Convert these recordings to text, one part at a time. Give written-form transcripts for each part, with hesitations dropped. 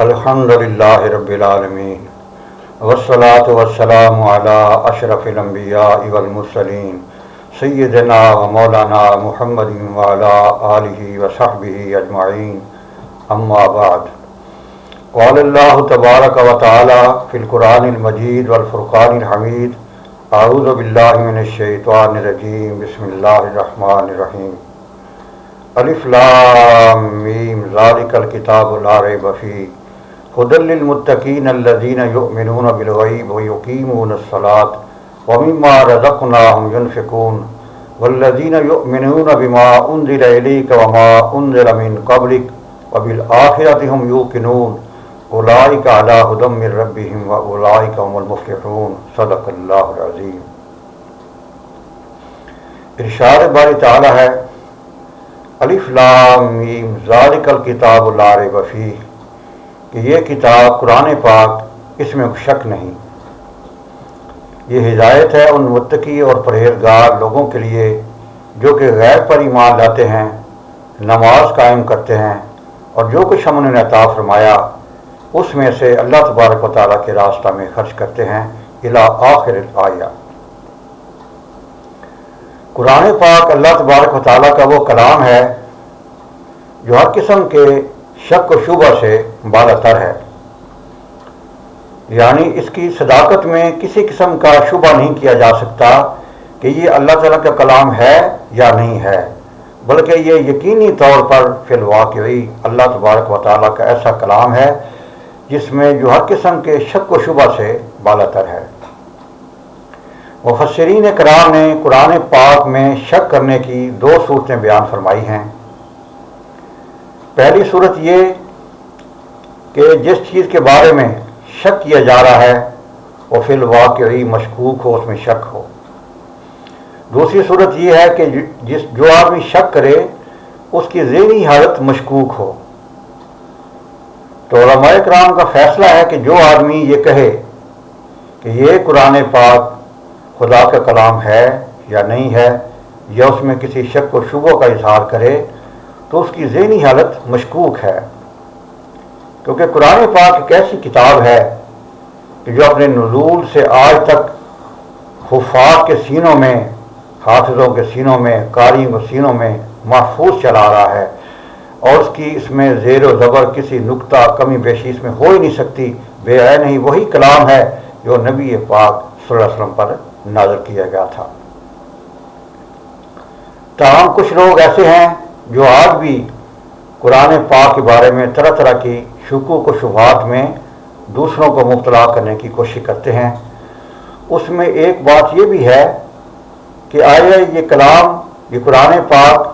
الحمدللہ رب العالمین والصلاة والسلام علی اشرف الانبیاء والمرسلین سیدنا و مولانا محمد وعلی آلہ وصحبہ اجمعین اما بعد قال اللہ تبارک و تعالی فی القرآن المجید والفرقان الحمید اعوذ باللہ من الشیطان الرجیم بسم اللہ الرحمن الرحیم الف لام میم ذالک الکتاب لا ریب فیہ هدى للمتقین الذین یؤمنون بالغیب ویقیمون الصلاة ومما رزقناهم ينفقون والذین یؤمنون بما انزل الیک وما انزل من قبلک وبالآخرة هم یوقنون اولئک علی ھدی من ربہم واولئک هم المفلحون صدق اللہ العظیم۔ ارشاد باری تعالی ہے الف لام میم ذالک الکتاب لا ریب فیہ کہ یہ کتاب قرآن پاک اس میں شک نہیں، یہ ہدایت ہے ان متقی اور پرہیزگار لوگوں کے لیے جو کہ غیب پر ایمان لاتے ہیں، نماز قائم کرتے ہیں اور جو کچھ ہم نے عطا فرمایا اس میں سے اللہ تبارک و تعالیٰ کے راستہ میں خرچ کرتے ہیں الی آخر الآیہ۔ قرآن پاک اللہ تبارک و تعالیٰ کا وہ کلام ہے جو ہر قسم کے شک و شبہ سے بالا تر ہے، یعنی اس کی صداقت میں کسی قسم کا شبہ نہیں کیا جا سکتا کہ یہ اللہ تعالیٰ کا کلام ہے یا نہیں ہے، بلکہ یہ یقینی طور پر فی الواقعی اللہ تبارک و تعالیٰ کا ایسا کلام ہے جس میں جو ہر قسم کے شک و شبہ سے بالا تر ہے۔ مفسرین کرام نے قرآن پاک میں شک کرنے کی دو صورتیں بیان فرمائی ہیں۔ پہلی صورت یہ کہ جس چیز کے بارے میں شک کیا جا رہا ہے وہ فی الواقعی مشکوک ہو، اس میں شک ہو۔ دوسری صورت یہ ہے کہ جو آدمی شک کرے اس کی ذہنی حالت مشکوک ہو۔ تو علماء کرام کا فیصلہ ہے کہ جو آدمی یہ کہے کہ یہ قرآن پاک خدا کا کلام ہے یا نہیں ہے، یا اس میں کسی شک و شبہ کا اظہار کرے تو اس کی ذہنی حالت مشکوک ہے، کیونکہ قرآن پاک ایک ایسی کتاب ہے کہ جو اپنے نزول سے آج تک حفاظ کے سینوں میں، حافظوں کے سینوں میں، قاریوں کے سینوں میں محفوظ چلا رہا ہے، اور اس کی اس میں زیر و زبر کسی نقطہ کمی بیشی اس میں ہو ہی نہیں سکتی۔ بے عین ہی وہی کلام ہے جو نبی پاک صلی اللہ علیہ وسلم پر نازل کیا گیا تھا۔ تاہم کچھ لوگ ایسے ہیں جو آج بھی قرآن پاک کے بارے میں طرح طرح کی شکوک و شبہات میں دوسروں کو مبتلا کرنے کی کوشش کرتے ہیں۔ اس میں ایک بات یہ بھی ہے کہ آیا یہ کلام، یہ قرآن پاک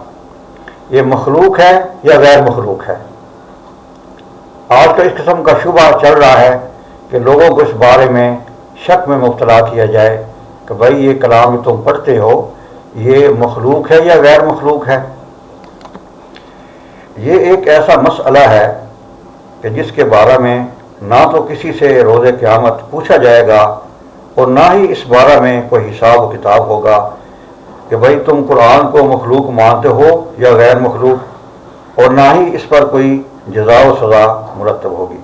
یہ مخلوق ہے یا غیر مخلوق ہے۔ آج تو اس قسم کا شبہ چل رہا ہے کہ لوگوں کو اس بارے میں شک میں مبتلا کیا جائے کہ بھائی یہ کلام جو تم پڑھتے ہو یہ مخلوق ہے یا غیر مخلوق ہے۔ یہ ایک ایسا مسئلہ ہے کہ جس کے بارے میں نہ تو کسی سے روز قیامت پوچھا جائے گا اور نہ ہی اس بارے میں کوئی حساب و کتاب ہوگا کہ بھائی تم قرآن کو مخلوق مانتے ہو یا غیر مخلوق، اور نہ ہی اس پر کوئی جزا و سزا مرتب ہوگی۔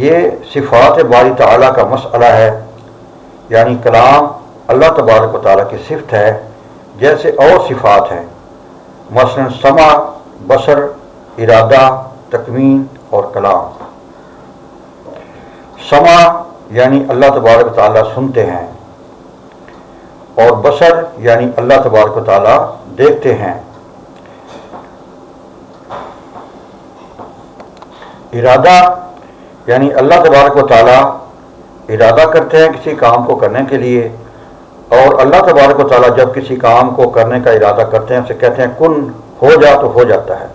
یہ صفات باری تعالیٰ کا مسئلہ ہے، یعنی کلام اللہ تبارک و تعالیٰ کی صفت ہے جیسے اور صفات ہیں، مثلا سمع، بصر، ارادہ، تکوین اور کلام۔ سمع یعنی اللہ تبارک و تعالیٰ سنتے ہیں، اور بصر یعنی اللہ تبارک و تعالیٰ دیکھتے ہیں۔ ارادہ یعنی اللہ تبارک و تعالیٰ ارادہ کرتے ہیں کسی کام کو کرنے کے لیے، اور اللہ تبارک و تعالیٰ جب کسی کام کو کرنے کا ارادہ کرتے ہیں اسے کہتے ہیں کن، ہو جا تو ہو جاتا ہے۔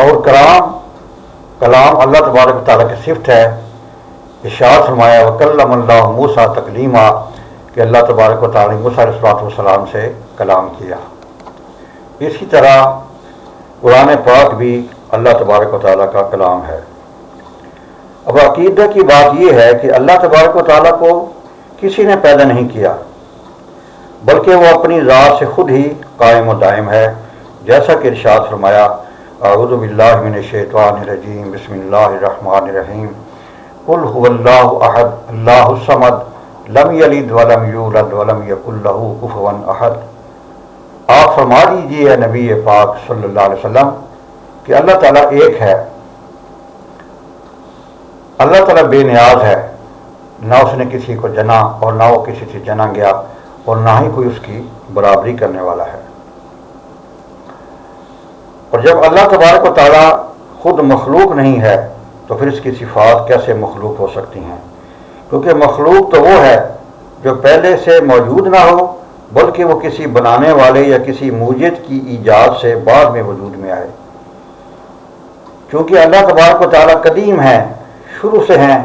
اور کلام اللہ تبارک و تعالیٰ کی صفت ہے۔ ارشاد فرمایا وَكَلَّمَ اللَّهُ مُوسَىٰ تَكْلِيمًا کہ اللہ تبارک و تعالیٰ نے موسیٰ علیہ السلام سے کلام کیا۔ اسی طرح قرآن پاک بھی اللہ تبارک و تعالیٰ کا کلام ہے۔ اب عقیدہ کی بات یہ ہے کہ اللہ تبارک و تعالیٰ کو کسی نے پیدا نہیں کیا، بلکہ وہ اپنی ذات سے خود ہی قائم و دائم ہے، جیسا کہ ارشاد فرمایا اعوذ باللہ من الشیطان الرجیم، بسم اللہ الرحمن الرحیم، قل هو اللہ احد اللہ الصمد لم یلد ولم یولد ولم یکن لہ کفوا احد۔ آپ فرما دیجیے نبی پاک صلی اللہ علیہ وسلم کہ اللہ تعالیٰ ایک ہے، اللہ تعالیٰ بے نیاز ہے، نہ اس نے کسی کو جنا اور نہ وہ کسی سے جنا گیا، اور نہ ہی کوئی اس کی برابری کرنے والا ہے۔ اور جب اللہ تبارک و تعالیٰ خود مخلوق نہیں ہے تو پھر اس کی صفات کیسے مخلوق ہو سکتی ہیں؟ کیونکہ مخلوق تو وہ ہے جو پہلے سے موجود نہ ہو، بلکہ وہ کسی بنانے والے یا کسی موجد کی ایجاد سے بعد میں وجود میں آئے۔ چونکہ اللہ تبارک و تعالیٰ قدیم ہے، شروع سے ہیں،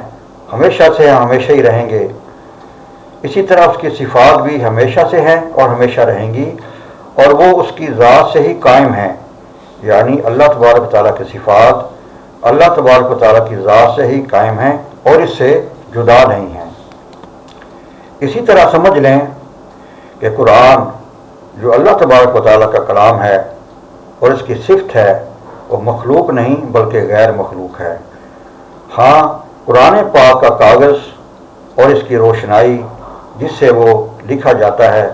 ہمیشہ سے ہیں، ہمیشہ ہی رہیں گے، اسی طرح اس کی صفات بھی ہمیشہ سے ہیں اور ہمیشہ رہیں گی، اور وہ اس کی ذات سے ہی قائم ہیں، یعنی اللہ تبارک و تعالیٰ کی صفات اللہ تبارک و تعالیٰ کی ذات سے ہی قائم ہیں اور اس سے جدا نہیں ہیں۔ اسی طرح سمجھ لیں کہ قرآن جو اللہ تبارک و تعالیٰ کا کلام ہے اور اس کی صفت ہے، وہ مخلوق نہیں بلکہ غیر مخلوق ہے۔ ہاں، قرآن پاک کا کاغذ اور اس کی روشنائی جس سے وہ لکھا جاتا ہے،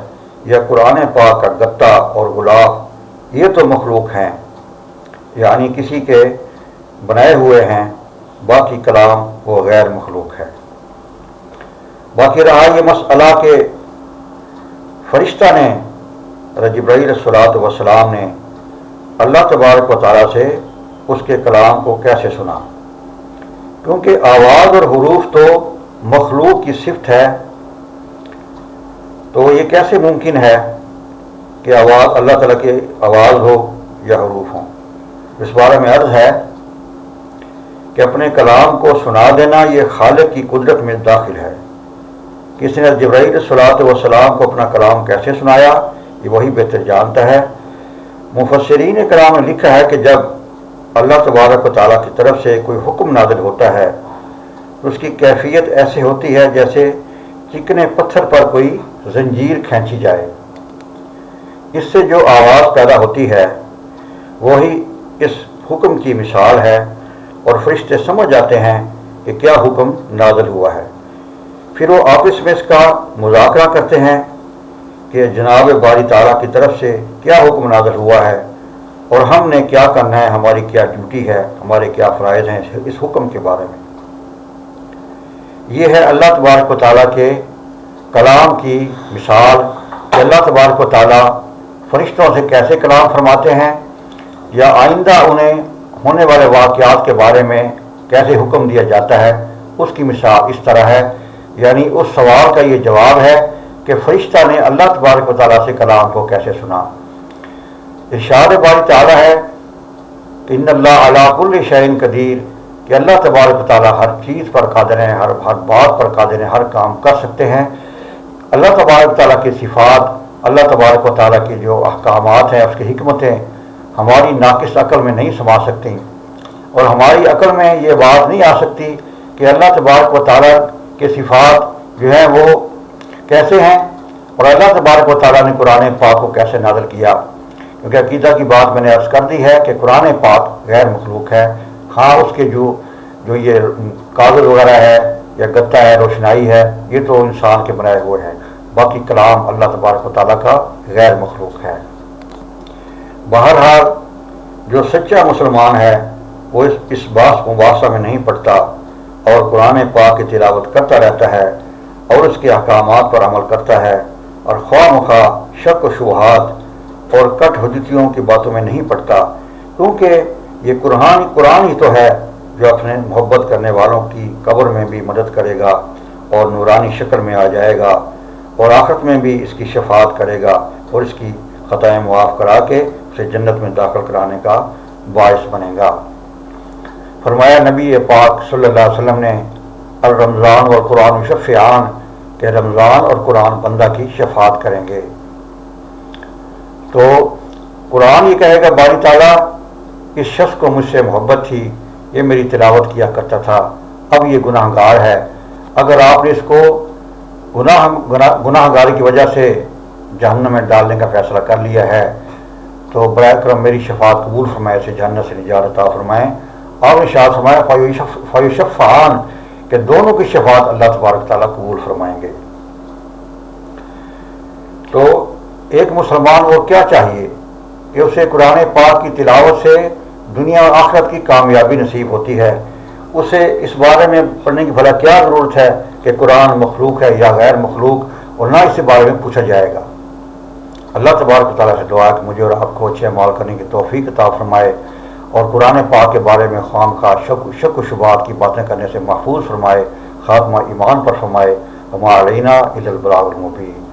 یا قرآن پاک کا گتا اور غلاف، یہ تو مخلوق ہیں، یعنی کسی کے بنائے ہوئے ہیں، باقی کلام وہ غیر مخلوق ہے۔ باقی رہا یہ مسئلہ کہ فرشتہ نے جبرائیل علیہ السلام نے اللہ تبارک و تعالیٰ سے اس کے کلام کو کیسے سنا، کیونکہ آواز اور حروف تو مخلوق کی صفت ہے، تو یہ کیسے ممکن ہے کہ آواز اللہ تعالیٰ کی آواز ہو یا حروف ہوں؟ اس بارے میں عرض ہے کہ اپنے کلام کو سنا دینا یہ خالق کی قدرت میں داخل ہے۔ کس نے جبرائیل علیہ السلام کو اپنا کلام کیسے سنایا، یہ وہی بہتر جانتا ہے۔ مفسرین کرام نے لکھا ہے کہ جب اللہ تبارک و تعالیٰ کی طرف سے کوئی حکم نازل ہوتا ہے تو اس کی کیفیت ایسے ہوتی ہے جیسے چکنے پتھر پر کوئی زنجیر کھینچی جائے۔ اس سے جو آواز پیدا ہوتی ہے وہی اس حکم کی مثال ہے، اور فرشتے سمجھ جاتے ہیں کہ کیا حکم نازل ہوا ہے۔ پھر وہ آپس میں اس کا مذاکرہ کرتے ہیں کہ جناب باری تعالیٰ کی طرف سے کیا حکم نازل ہوا ہے اور ہم نے کیا کرنا ہے، ہماری کیا ڈیوٹی ہے، ہمارے کیا فرائض ہیں اس حکم کے بارے میں۔ یہ ہے اللہ تبارک و تعالیٰ کے کلام کی مثال کہ اللہ تبارک و تعالیٰ فرشتوں سے کیسے کلام فرماتے ہیں، یا آئندہ انہیں ہونے والے واقعات کے بارے میں کیسے حکم دیا جاتا ہے، اس کی مثال اس طرح ہے، یعنی اس سوال کا یہ جواب ہے کہ فرشتہ نے اللہ تبارک و تعالیٰ سے کلام کو کیسے سنا۔ ارشاد باری تعالیٰ ہے کہ ان اللہ علی کل شیء قدیر، کہ اللہ تبارک و تعالیٰ ہر چیز پر قادر ہیں، ہر بات پر قادر ہیں، ہر کام کر سکتے ہیں۔ اللہ تبارک و تعالیٰ کی صفات، اللہ تبارک و تعالیٰ کی جو احکامات ہیں، اس کی حکمتیں ہماری ناقص عقل میں نہیں سما سکتی، اور ہماری عقل میں یہ بات نہیں آ سکتی کہ اللہ تبارک و تعالیٰ کے صفات جو ہیں وہ کیسے ہیں، اور اللہ تبارک و تعالیٰ نے قرآن پاک کو کیسے نازل کیا۔ کیونکہ عقیدہ کی بات میں نے عرض کر دی ہے کہ قرآن پاک غیر مخلوق ہے۔ ہاں، اس کے جو یہ کاغذ وغیرہ ہے یا گتا ہے، روشنائی ہے، یہ تو انسان کے بنائے ہوئے ہیں، باقی کلام اللہ تبارک و تعالیٰ کا غیر مخلوق ہے۔ بہرحال جو سچا مسلمان ہے وہ اس باس مباحثہ میں نہیں پڑتا اور قرآن پاک کی تلاوت کرتا رہتا ہے اور اس کے احکامات پر عمل کرتا ہے، اور خواہ مخواہ شک و شبہات اور کٹ حجتیوں کی باتوں میں نہیں پڑتا، کیونکہ یہ قرآن ہی تو ہے جو اپنے محبت کرنے والوں کی قبر میں بھی مدد کرے گا اور نورانی شکل میں آ جائے گا، اور آخرت میں بھی اس کی شفاعت کرے گا اور اس کی خطائیں معاف کرا کے اسے جنت میں داخل کرانے کا باعث بنے گا۔ فرمایا نبی پاک صلی اللہ علیہ وسلم نے الرمضان والقرآن مشفعان، کہ رمضان اور قرآن بندہ کی شفاعت کریں گے۔ تو قرآن یہ کہے گا باری تعالیٰ اس شخص کو مجھ سے محبت تھی، یہ میری تلاوت کیا کرتا تھا، اب یہ گناہ گار ہے، اگر آپ نے اس کو گناہ گاری کی وجہ سے جہنم میں ڈالنے کا فیصلہ کر لیا ہے تو برائے کرم میری شفاعت قبول فرمائے، سے جہنم سے نجات عطا فرمائیں۔ آپ نے ارشاد فرمایا فیشفعان کہ دونوں کی شفاعت اللہ تبارک تعالیٰ قبول فرمائیں گے۔ تو ایک مسلمان کو کیا چاہیے کہ اسے قرآن پاک کی تلاوت سے دنیا اور آخرت کی کامیابی نصیب ہوتی ہے۔ اسے اس بارے میں پڑھنے کی بھلا کیا ضرورت ہے کہ قرآن مخلوق ہے یا غیر مخلوق، اور نہ اس بارے میں پوچھا جائے گا۔ اللہ تبارک تعالیٰ سے دعا ہے کہ مجھے اور آپ کو اچھے اعمال کرنے کی توفیق عطا فرمائے، اور قرآن پاک کے بارے میں خواہ شک و شبہات کی باتیں کرنے سے محفوظ فرمائے، خاتمہ ایمان پر فرمائے۔ وما علینا الا البلاغ المبین۔